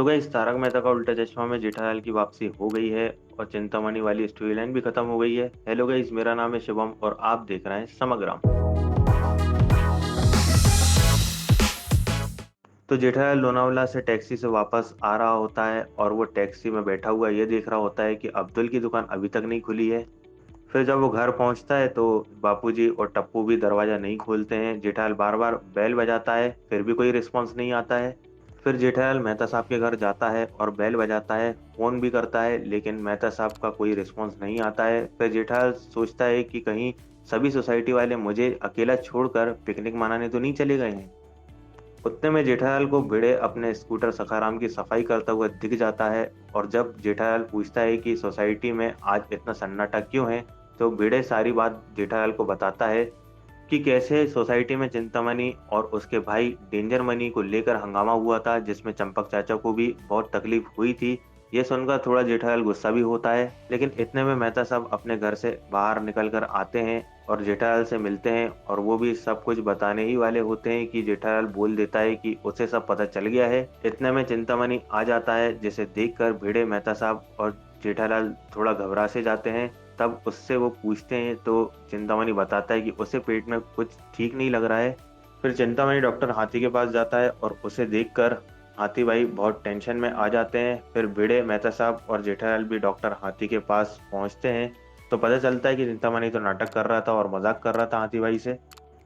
तो गाइस तारक मेहता का उल्टा चश्मा में जेठालाल की वापसी हो गई है और चिंतामणि वाली स्टोरी लाइन भी खत्म हो गई है। हेलो गाइस, मेरा नाम है शिवम और आप देख रहे हैं समग्राम। तो जेठालाल लोनावला से टैक्सी से वापस आ रहा होता है और वो टैक्सी में बैठा हुआ ये देख रहा होता है कि अब्दुल की दुकान अभी तक नहीं खुली है। फिर जब वो घर पहुंचता है तो बापूजी और टप्पू भी दरवाजा नहीं खोलते हैं। जेठालाल बार बार बेल बजाता है, फिर भी कोई रिस्पॉन्स नहीं आता है। फिर जेठालाल मेहता साहब के घर जाता है और बेल बजाता है, फोन भी करता है, लेकिन मेहता साहब का कोई रिस्पॉन्स नहीं आता है। फिर जेठालाल सोचता है कि कहीं सभी सोसाइटी वाले मुझे अकेला छोड़कर पिकनिक मनाने तो नहीं चले गए हैं। उतने में जेठालाल को भिड़े अपने स्कूटर सखाराम की सफाई करता हुआ दिख जाता है और जब जेठालाल पूछता है कि सोसाइटी में आज इतना सन्नाटा क्यों है, तो भिड़े सारी बात जेठालाल को बताता है कि कैसे सोसाइटी में चिंतामणि और उसके भाई डेंजर मनी को लेकर हंगामा हुआ था, जिसमें चंपक चाचा को भी बहुत तकलीफ हुई थी। ये सुनकर थोड़ा जेठालाल गुस्सा भी होता है, लेकिन इतने में मेहता साहब अपने घर से बाहर निकल कर आते हैं और जेठालाल से मिलते हैं और वो भी सब कुछ बताने ही वाले होते हैं कि जेठालाल बोल देता है कि उसे सब पता चल गया है। इतने में चिंतामणि आ जाता है, जिसे देखकर भिड़े मेहता साहब और जेठालाल थोड़ा घबरा से जाते हैं। तब उससे वो पूछते हैं तो चिंतामणि बताता है कि उसे पेट में कुछ ठीक नहीं लग रहा है। फिर चिंतामणि डॉक्टर हाथी के पास जाता है और उसे देखकर हाथी भाई बहुत टेंशन में आ जाते हैं। फिर भिड़े मेहता साहब और जेठालाल भी डॉक्टर हाथी के पास पहुंचते हैं तो पता चलता है कि चिंतामणि तो नाटक कर रहा था और मजाक कर रहा था हाथी भाई से,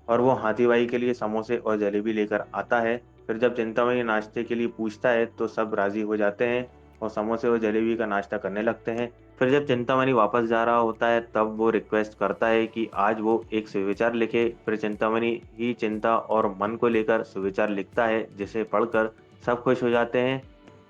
और वो हाथी भाई के लिए समोसे और जलेबी लेकर आता है। फिर जब चिंतामणि नाश्ते के लिए पूछता है तो सब राजी हो जाते हैं और समोसे और जलेबी का नाश्ता करने लगते हैं। फिर जब चिंतामणि वापस जा रहा होता है तब वो रिक्वेस्ट करता है कि आज वो एक सुविचार लिखे। फिर चिंतामणि ही चिंता और मन को लेकर सुविचार लिखता है, जिसे पढ़कर सब खुश हो जाते हैं।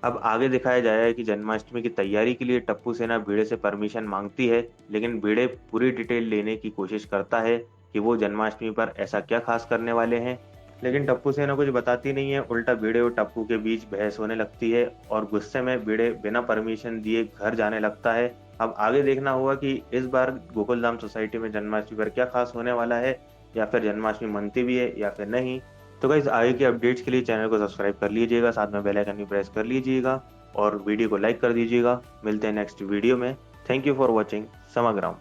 अब आगे दिखाया जाएगा कि जन्माष्टमी की तैयारी के लिए टप्पू सेना भिड़े से परमिशन मांगती है, लेकिन भिड़े पूरी डिटेल लेने की कोशिश करता है कि वो जन्माष्टमी पर ऐसा क्या खास करने वाले हैं। लेकिन टप्पू सेना कुछ बताती नहीं है, उल्टा भिड़े और टप्पू के बीच बहस होने लगती है और गुस्से में भिड़े बिना परमिशन दिए घर जाने लगता है। अब आगे देखना होगा कि इस बार गोकुलधाम सोसाइटी में जन्माष्टमी पर क्या खास होने वाला है, या फिर जन्माष्टमी मनती भी है या फिर नहीं। तो गाइस आगे के अपडेट्स के लिए चैनल को सब्सक्राइब कर लीजिएगा, साथ में बेल आइकन भी प्रेस कर लीजिएगा और वीडियो को लाइक कर दीजिएगा। मिलते हैं नेक्स्ट वीडियो में। Thank you for watching समग्राम।